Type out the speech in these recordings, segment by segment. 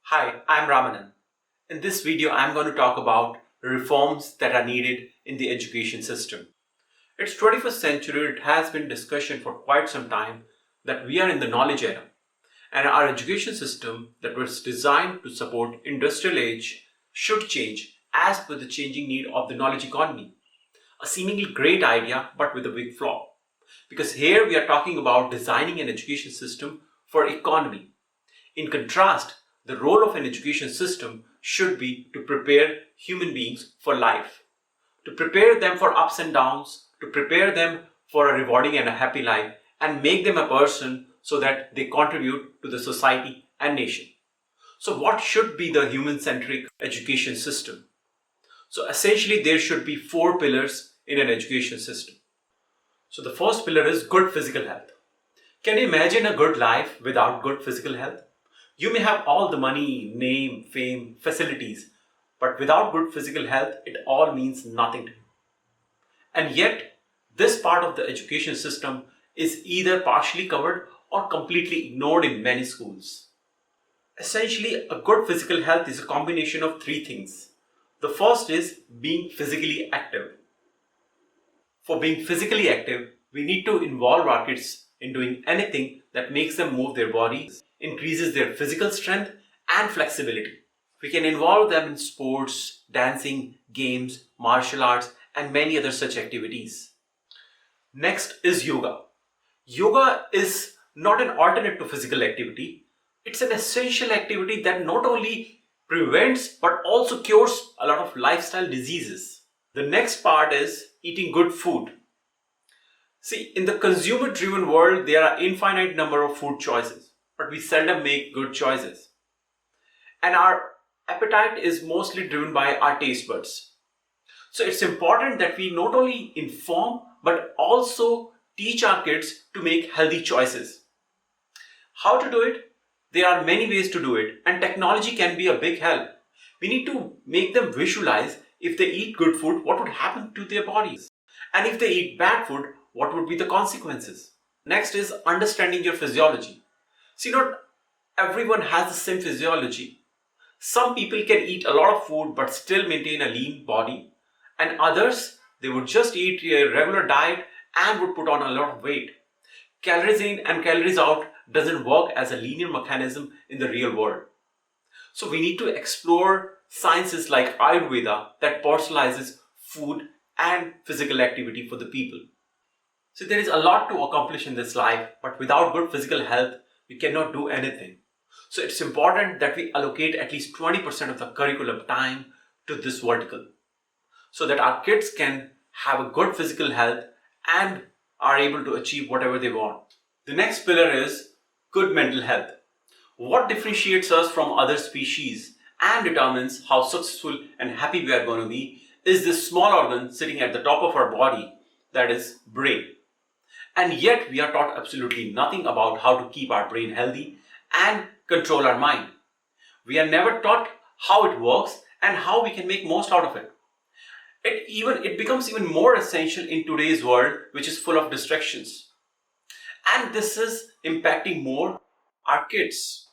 Hi, I'm Ramanan. In this video, I'm going to talk about reforms that are needed in the education system. It's 21st century, it has been discussion for quite some time that we are in the knowledge era and our education system that was designed to support industrial age should change as per the changing need of the knowledge economy. A seemingly great idea but with a big flaw. Because here we are talking about designing an education system for economy. In contrast, the role of an education system should be to prepare human beings for life, to prepare them for ups and downs, to prepare them for a rewarding and a happy life, and make them a person so that they contribute to the society and nation. So, what should be the human-centric education system? So, essentially, there should be four pillars in an education system. So, the first pillar is good physical health. Can you imagine a good life without good physical health? You may have all the money, name, fame, facilities, but without good physical health, it all means nothing to you. And yet, this part of the education system is either partially covered or completely ignored in many schools. Essentially, a good physical health is a combination of three things. The first is being physically active. For being physically active, we need to involve our kids in doing anything that makes them move their bodies, increases their physical strength and flexibility. We can involve them in sports, dancing, games, martial arts, and many other such activities. Next is yoga. Yoga is not an alternate to physical activity. It's an essential activity that not only prevents but also cures a lot of lifestyle diseases. The next part is eating good food. See, in the consumer-driven world, there are infinite number of food choices, but we seldom make good choices. And our appetite is mostly driven by our taste buds. So it's important that we not only inform, but also teach our kids to make healthy choices. How to do it? There are many ways to do it, and technology can be a big help. We need to make them visualize if they eat good food, what would happen to their bodies? And if they eat bad food, what would be the consequences? Next is understanding your physiology. See, not everyone has the same physiology. Some people can eat a lot of food but still maintain a lean body, and others, they would just eat a regular diet and would put on a lot of weight. Calories in and calories out doesn't work as a linear mechanism in the real world. So we need to explore sciences like Ayurveda that personalizes food and physical activity for the people. So there is a lot to accomplish in this life, but without good physical health, we cannot do anything. So it's important that we allocate at least 20% of the curriculum time to this vertical so that our kids can have a good physical health and are able to achieve whatever they want. The next pillar is good mental health. What differentiates us from other species and determines how successful and happy we are going to be is this small organ sitting at the top of our body, that is brain. And yet we are taught absolutely nothing about how to keep our brain healthy and control our mind. We are never taught how it works and how we can make most out of it. It becomes even more essential in today's world, which is full of distractions. And this is impacting more our kids.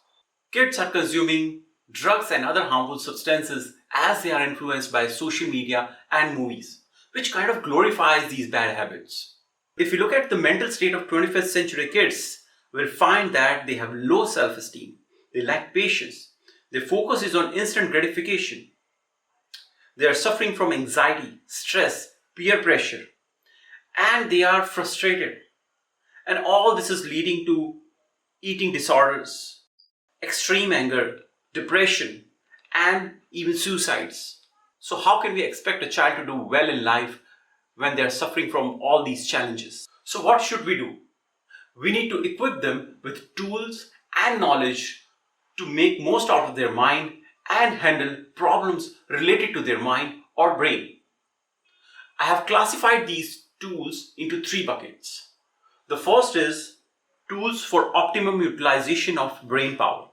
Kids are consuming drugs and other harmful substances as they are influenced by social media and movies, which kind of glorifies these bad habits. If you look at the mental state of 21st century kids, we'll find that they have low self-esteem, they lack patience, their focus is on instant gratification. They are suffering from anxiety, stress, peer pressure, and they are frustrated. And all this is leading to eating disorders, extreme anger, depression, and even suicides. So how can we expect a child to do well in life when they are suffering from all these challenges? So what should we do? We need to equip them with tools and knowledge to make most out of their mind and handle problems related to their mind or brain. I have classified these tools into three buckets. The first is tools for optimum utilization of brain power.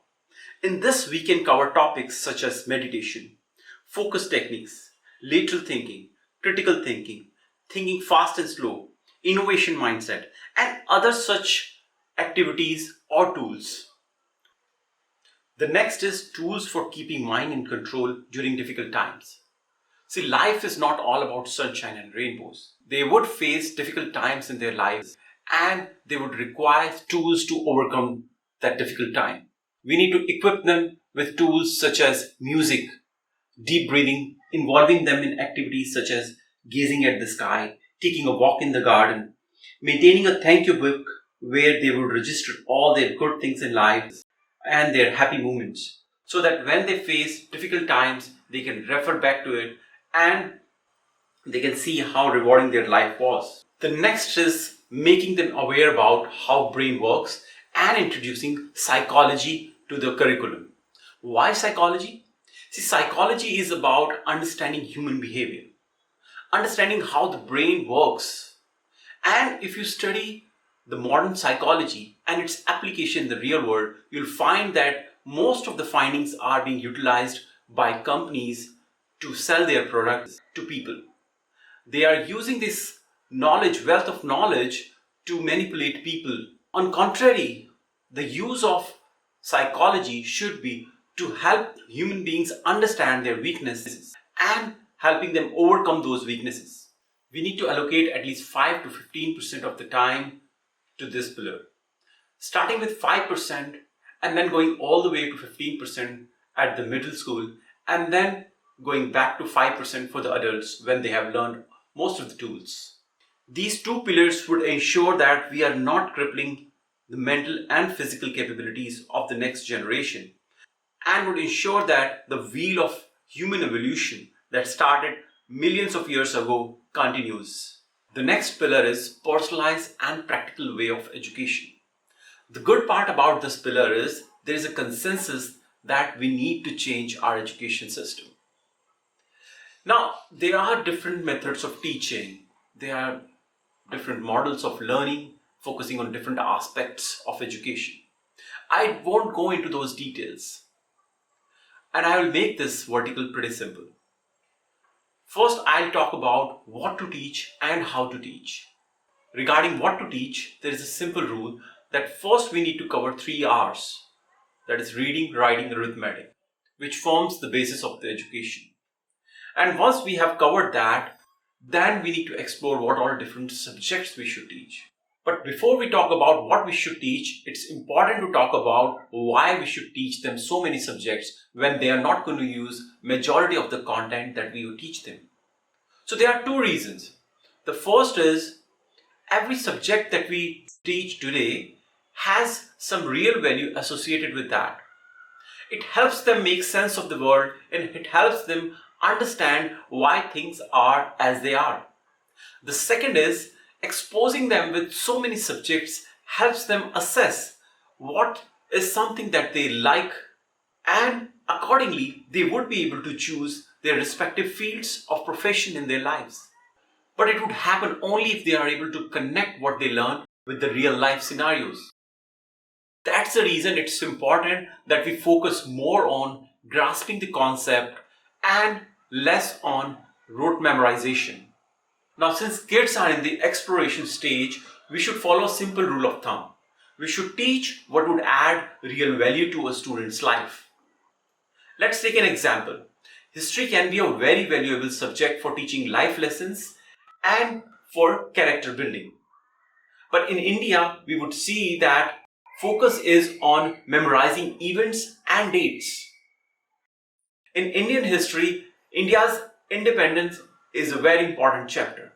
In this, we can cover topics such as meditation, focus techniques, lateral thinking, critical thinking, thinking fast and slow, innovation mindset, and other such activities or tools. The next is tools for keeping mind in control during difficult times. See, life is not all about sunshine and rainbows. They would face difficult times in their lives and they would require tools to overcome that difficult time. We need to equip them with tools such as music, deep breathing, involving them in activities such as gazing at the sky, taking a walk in the garden, maintaining a thank you book where they would register all their good things in life and their happy moments, so that when they face difficult times, they can refer back to it and they can see how rewarding their life was. The next is making them aware about how brain works and introducing psychology to the curriculum. Why psychology? See, psychology is about understanding human behavior, understanding how the brain works. And if you study the modern psychology and its application in the real world, you'll find that most of the findings are being utilized by companies to sell their products to people. They are using this knowledge, wealth of knowledge, to manipulate people. On contrary, the use of psychology should be to help human beings understand their weaknesses and helping them overcome those weaknesses. We need to allocate at least 5 to 15% of the time to this pillar, starting with 5% and then going all the way to 15% at the middle school, and then going back to 5% for the adults when they have learned most of the tools. These two pillars would ensure that we are not crippling the mental and physical capabilities of the next generation and would ensure that the wheel of human evolution that started millions of years ago continues. The next pillar is personalized and practical way of education. The good part about this pillar is there is a consensus that we need to change our education system. Now, there are different methods of teaching. There are different models of learning, focusing on different aspects of education. I won't go into those details. And I will make this vertical pretty simple. First, I'll talk about what to teach and how to teach. Regarding what to teach, there is a simple rule that first we need to cover 3 R's. That is reading, writing, arithmetic, which forms the basis of the education. And once we have covered that, then we need to explore what all different subjects we should teach. But before we talk about what we should teach, it's important to talk about why we should teach them so many subjects when they are not going to use majority of the content that we will teach them. So there are 2 reasons. The first is every subject that we teach today has some real value associated with that. It helps them make sense of the world and it helps them understand why things are as they are. The second is exposing them with so many subjects helps them assess what is something that they like, and accordingly they would be able to choose their respective fields of profession in their lives. But it would happen only if they are able to connect what they learn with the real life scenarios. That's the reason it's important that we focus more on grasping the concept and less on rote memorization. Now, since kids are in the exploration stage, we should follow a simple rule of thumb. We should teach what would add real value to a student's life. Let's take an example. History can be a very valuable subject for teaching life lessons and for character building. But in India, we would see that focus is on memorizing events and dates. In Indian history, India's independence is a very important chapter.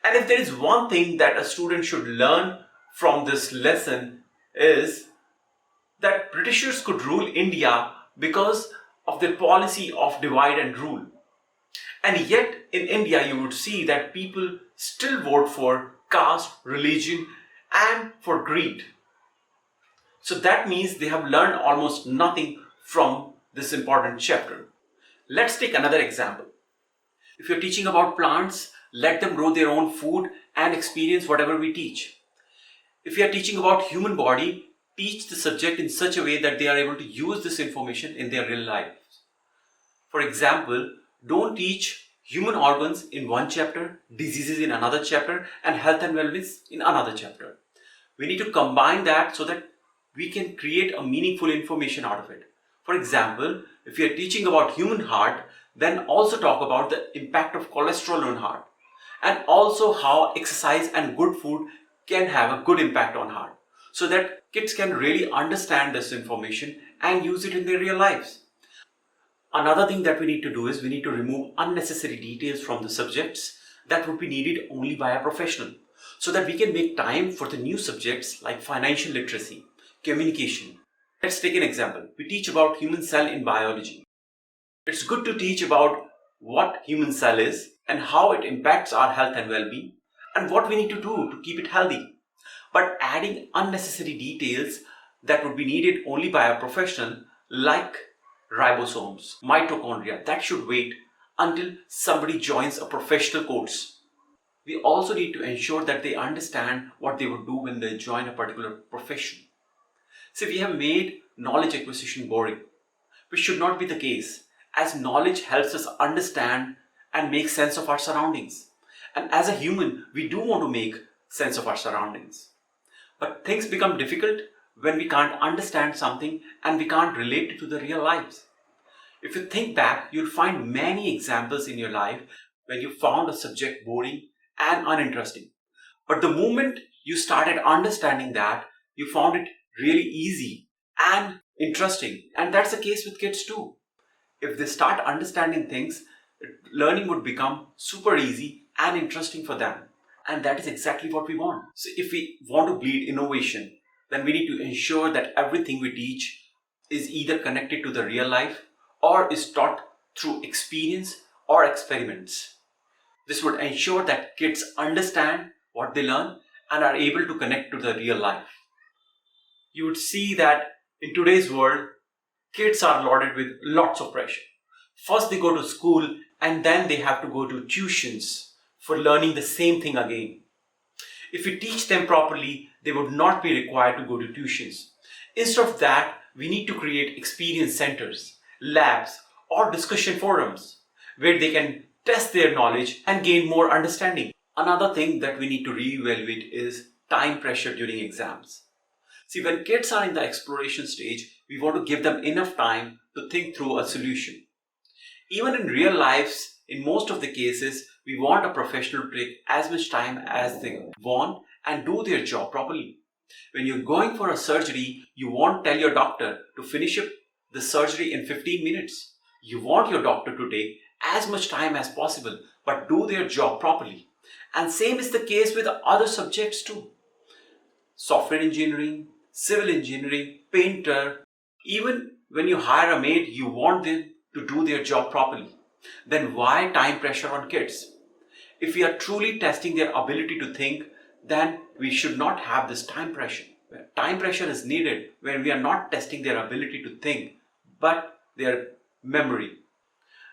And if there is one thing that a student should learn from this lesson is that Britishers could rule India because of their policy of divide and rule. And yet in India you would see that people still vote for caste, religion and for greed. So that means they have learned almost nothing from this important chapter. Let's take another example. If you're teaching about plants, let them grow their own food and experience whatever we teach. If you are teaching about human body, teach the subject in such a way that they are able to use this information in their real lives. For example, don't teach human organs in one chapter, diseases in another chapter, and health and wellness in another chapter. We need to combine that so that we can create a meaningful information out of it. For example, if you are teaching about human heart, then also talk about the impact of cholesterol on heart, and also how exercise and good food can have a good impact on heart, so that kids can really understand this information and use it in their real lives. Another thing that we need to do is we need to remove unnecessary details from the subjects that would be needed only by a professional, so that we can make time for the new subjects like financial literacy, communication. Let's take an example. We teach about human cell in biology. It's good to teach about what human cell is and how it impacts our health and well-being and what we need to do to keep it healthy. But adding unnecessary details that would be needed only by a professional like ribosomes, mitochondria, that should wait until somebody joins a professional course. We also need to ensure that they understand what they would do when they join a particular profession. So we have made knowledge acquisition boring, which should not be the case, as knowledge helps us understand and make sense of our surroundings. And as a human, we do want to make sense of our surroundings. But things become difficult when we can't understand something and we can't relate it to the real lives. If you think back, you'll find many examples in your life when you found a subject boring and uninteresting. But the moment you started understanding that, you found it really easy and interesting. And that's the case with kids too. If they start understanding things, learning would become super easy and interesting for them. And that is exactly what we want. So if we want to bleed innovation, then we need to ensure that everything we teach is either connected to the real life or is taught through experience or experiments. This would ensure that kids understand what they learn and are able to connect to the real life. You would see that in today's world, kids are loaded with lots of pressure. First, they go to school and then they have to go to tuitions for learning the same thing again. If we teach them properly, they would not be required to go to tuitions. Instead of that, we need to create experience centers, labs, or discussion forums where they can test their knowledge and gain more understanding. Another thing that we need to reevaluate is time pressure during exams. See, when kids are in the exploration stage, we want to give them enough time to think through a solution. Even in real lives, in most of the cases, we want a professional to take as much time as they want and do their job properly. When you're going for a surgery, you won't tell your doctor to finish up the surgery in 15 minutes. You want your doctor to take as much time as possible, but do their job properly. And same is the case with other subjects too. Software engineering, civil engineering, painter, even when you hire a maid, you want them to do their job properly. Then why time pressure on kids? If we are truly testing their ability to think, then we should not have this time pressure. Time pressure is needed when we are not testing their ability to think, but their memory.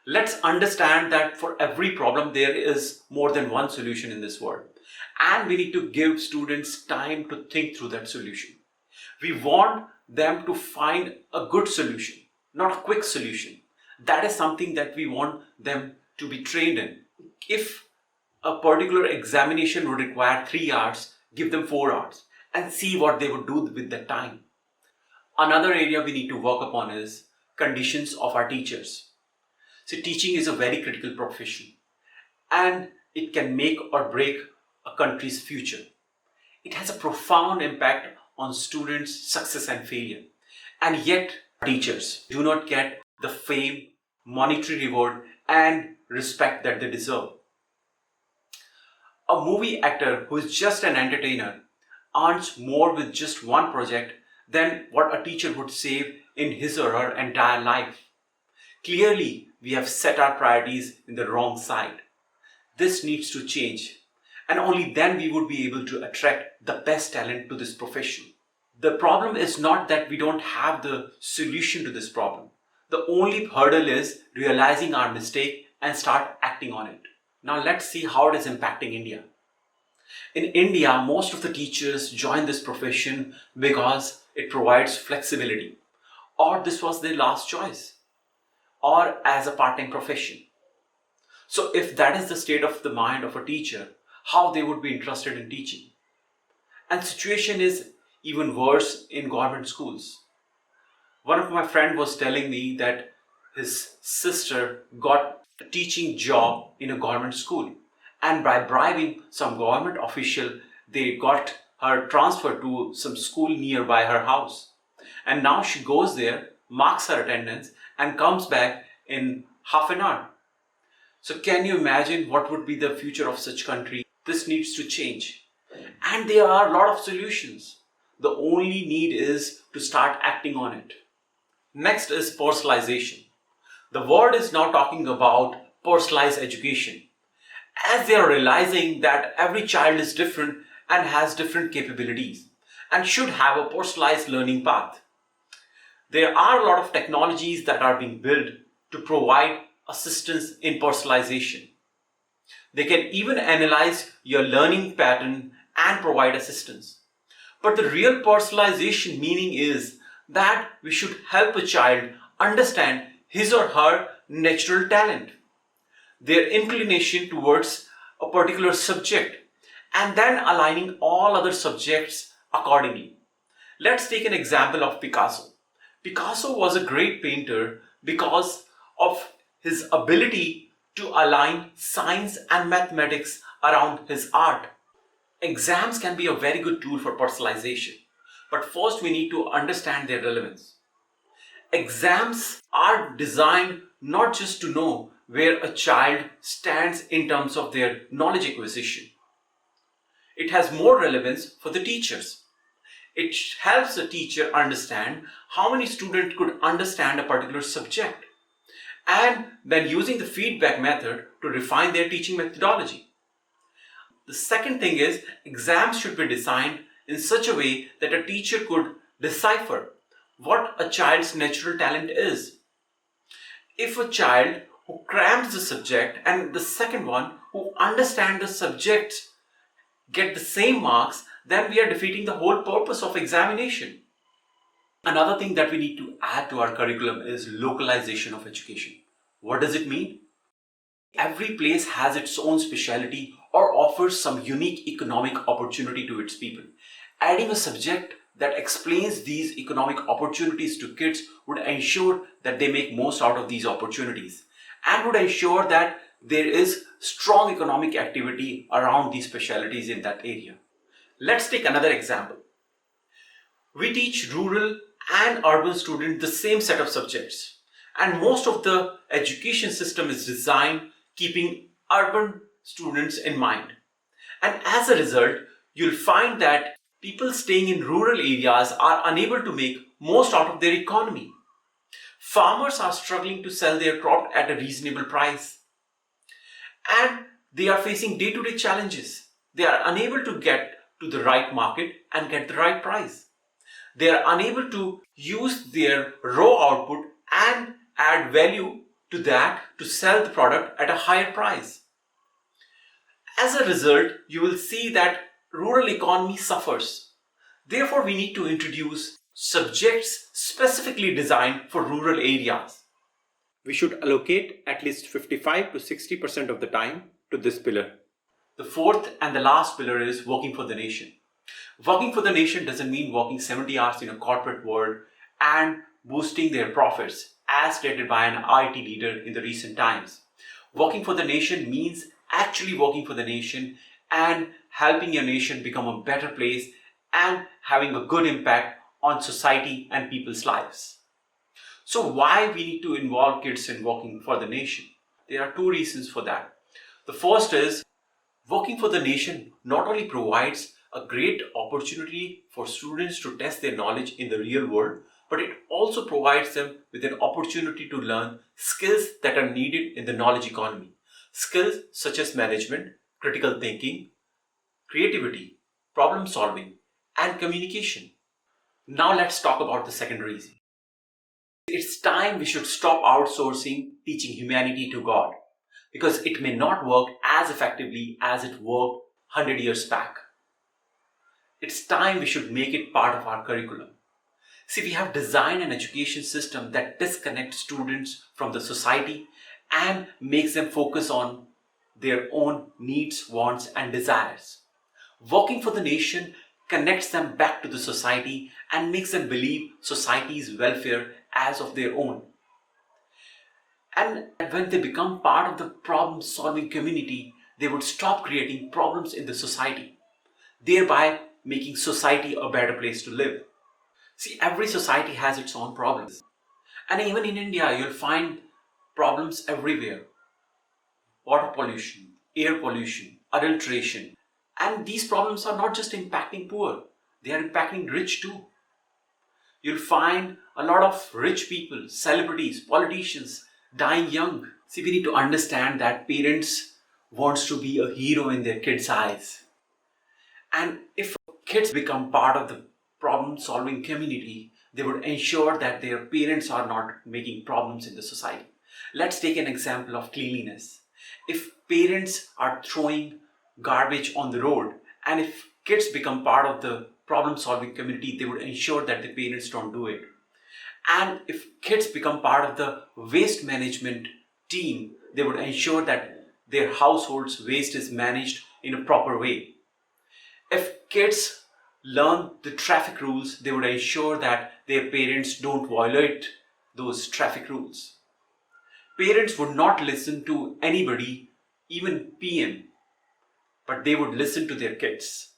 Let's understand that for every problem, there is more than one solution in this world. And we need to give students time to think through that solution. We want them to find a good solution, not a quick solution. That is something that we want them to be trained in. If a particular examination would require 3 hours, give them 4 hours and see what they would do with that time. Another area we need to work upon is conditions of our teachers. So teaching is a very critical profession and it can make or break a country's future. It has a profound impact on students' success and failure. And yet, teachers do not get the fame, monetary reward, and respect that they deserve. A movie actor who is just an entertainer earns more with just one project than what a teacher would save in his or her entire life. Clearly, we have set our priorities in the wrong side. This needs to change, and only then we would be able to attract the best talent to this profession. The problem is not that we don't have the solution to this problem. The only hurdle is realizing our mistake and start acting on it. Now let's see how it is impacting India. In India, most of the teachers join this profession because it provides flexibility, or this was their last choice, or as a part-time profession. So if that is the state of the mind of a teacher, how they would be interested in teaching? And situation is even worse in government schools. One of my friend was telling me that his sister got a teaching job in a government school, and by bribing some government official, they got her transferred to some school nearby her house. And now she goes there, marks her attendance, and comes back in half an hour. So can you imagine what would be the future of such country? This needs to change. And there are a lot of solutions. The only need is to start acting on it. Next is personalization. The world is now talking about personalized education, as they are realizing that every child is different and has different capabilities and should have a personalized learning path. There are a lot of technologies that are being built to provide assistance in personalization. They can even analyze your learning pattern and provide assistance. But the real personalization meaning is that we should help a child understand his or her natural talent, their inclination towards a particular subject, and then aligning all other subjects accordingly. Let's take an example of Picasso. Picasso was a great painter because of his ability to align science and mathematics around his art. Exams can be a very good tool for personalization, but first we need to understand their relevance. Exams are designed not just to know where a child stands in terms of their knowledge acquisition. It has more relevance for the teachers. It helps the teacher understand how many students could understand a particular subject, and then using the feedback method to refine their teaching methodology. The second thing is, exams should be designed in such a way that a teacher could decipher what a child's natural talent is. If a child who crams the subject and the second one who understands the subject get the same marks, then we are defeating the whole purpose of examination. Another thing that we need to add to our curriculum is localization of education. What does it mean? Every place has its own specialty or offers some unique economic opportunity to its people. Adding a subject that explains these economic opportunities to kids would ensure that they make most out of these opportunities and would ensure that there is strong economic activity around these specialties in that area. Let's take another example. We teach rural and urban students the same set of subjects, and most of the education system is designed keeping urban students in mind. And as a result, you'll find that people staying in rural areas are unable to make most out of their economy. Farmers are struggling to sell their crop at a reasonable price, and they are facing day-to-day challenges. They are unable to get to the right market and get the right price. They are unable to use their raw output and add value to that to sell the product at a higher price. As a result, you will see that rural economy suffers. Therefore, we need to introduce subjects specifically designed for rural areas. We should allocate at least 55 to 60% of the time to this pillar. The fourth and the last pillar is working for the nation. Working for the nation doesn't mean working 70 hours in a corporate world and boosting their profits, as stated by an IT leader in the recent times. Working for the nation means actually working for the nation and helping your nation become a better place and having a good impact on society and people's lives. So why we need to involve kids in working for the nation? There are two reasons for that. The first is, working for the nation not only provides a great opportunity for students to test their knowledge in the real world, but it also provides them with an opportunity to learn skills that are needed in the knowledge economy. Skills such as management, critical thinking, creativity, problem solving, and communication. Now let's talk about the second reason. It's time we should stop outsourcing teaching humanity to God, because it may not work as effectively as it worked 100 years back. It's time we should make it part of our curriculum. See, we have designed an education system that disconnects students from the society and makes them focus on their own needs, wants, and desires. Working for the nation connects them back to the society and makes them believe society's welfare as of their own. And when they become part of the problem solving community, they would stop creating problems in the society, thereby making society a better place to live. See, every society has its own problems. And even in India, you'll find problems everywhere: water pollution, air pollution, adulteration. And these problems are not just impacting poor, they are impacting rich too. You'll find a lot of rich people, celebrities, politicians dying young. See, we need to understand that parents wants to be a hero in their kids' eyes. And if kids become part of the problem solving community, they would ensure that their parents are not making problems in the society. Let's take an example of cleanliness. If parents are throwing garbage on the road, and if kids become part of the problem solving community, they would ensure that the parents don't do it. And if kids become part of the waste management team, they would ensure that their household's waste is managed in a proper way. If kids learn the traffic rules, they would ensure that their parents don't violate those traffic rules. Parents would not listen to anybody, even PM, but they would listen to their kids.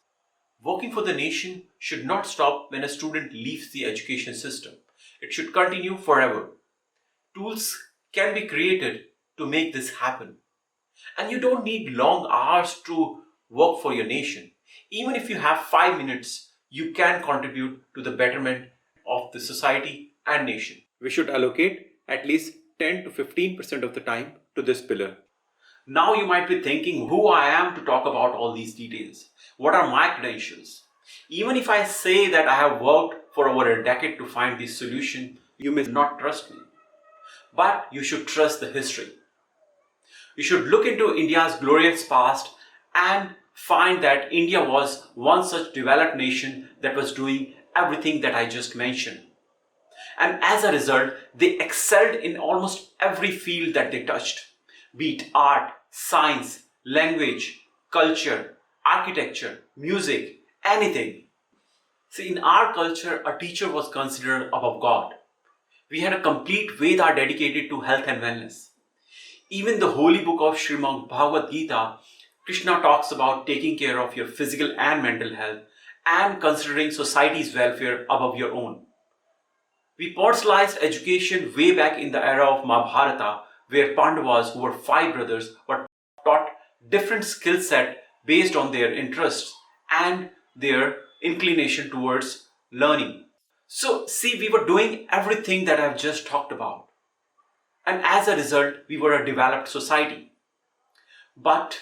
Working for the nation should not stop when a student leaves the education system. It should continue forever. Tools can be created to make this happen. And you don't need long hours to work for your nation. Even if you have 5 minutes, you can contribute to the betterment of the society and nation. We should allocate at least 10 to 15% of the time to this pillar. Now you might be thinking who I am to talk about all these details. What are my credentials? Even if I say that I have worked for over a decade to find this solution, you may not trust me. But you should trust the history. You should look into India's glorious past and find that India was one such developed nation that was doing everything that I just mentioned. And as a result, they excelled in almost every field that they touched, be it art, science, language, culture, architecture, music, anything. See, in our culture, a teacher was considered above God. We had a complete Veda dedicated to health and wellness. Even the holy book of Srimad Bhagavad Gita, Krishna talks about taking care of your physical and mental health and considering society's welfare above your own. We personalized education way back in the era of Mahabharata, where Pandavas, who were 5 brothers, were taught different skill set based on their interests and their inclination towards learning. So, see, we were doing everything that I've just talked about. And as a result, we were a developed society. But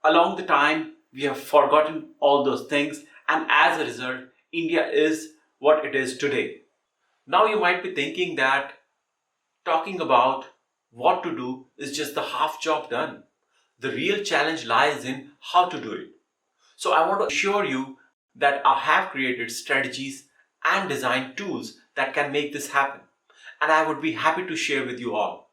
along the time, we have forgotten all those things, and as a result, India is what it is today. Now you might be thinking that talking about what to do is just the half job done. The real challenge lies in how to do it. So I want to assure you that I have created strategies and designed tools that can make this happen. And I would be happy to share with you all.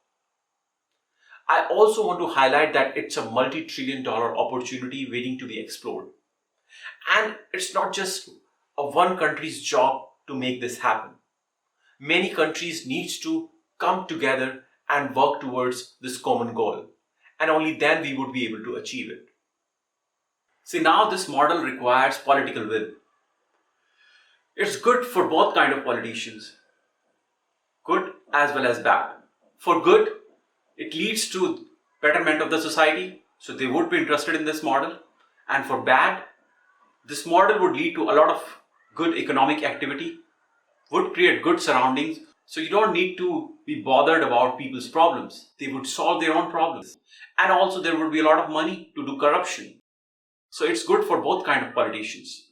I also want to highlight that it's a multi-trillion-dollar opportunity waiting to be explored. And it's not just a one country's job to make this happen. Many countries need to come together and work towards this common goal. And only then we would be able to achieve it. See, now this model requires political will. It's good for both kind of politicians, good as well as bad. For good, it leads to betterment of the society, so they would be interested in this model. And for bad, this model would lead to a lot of good economic activity, would create good surroundings, so you don't need to be bothered about people's problems. They would solve their own problems. And also there would be a lot of money to do corruption. So it's good for both kind of politicians.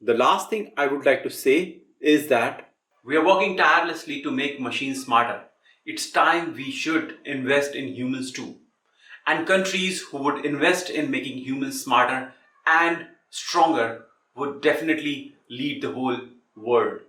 The last thing I would like to say is that we are working tirelessly to make machines smarter. It's time we should invest in humans too. And countries who would invest in making humans smarter and stronger would definitely lead the whole world.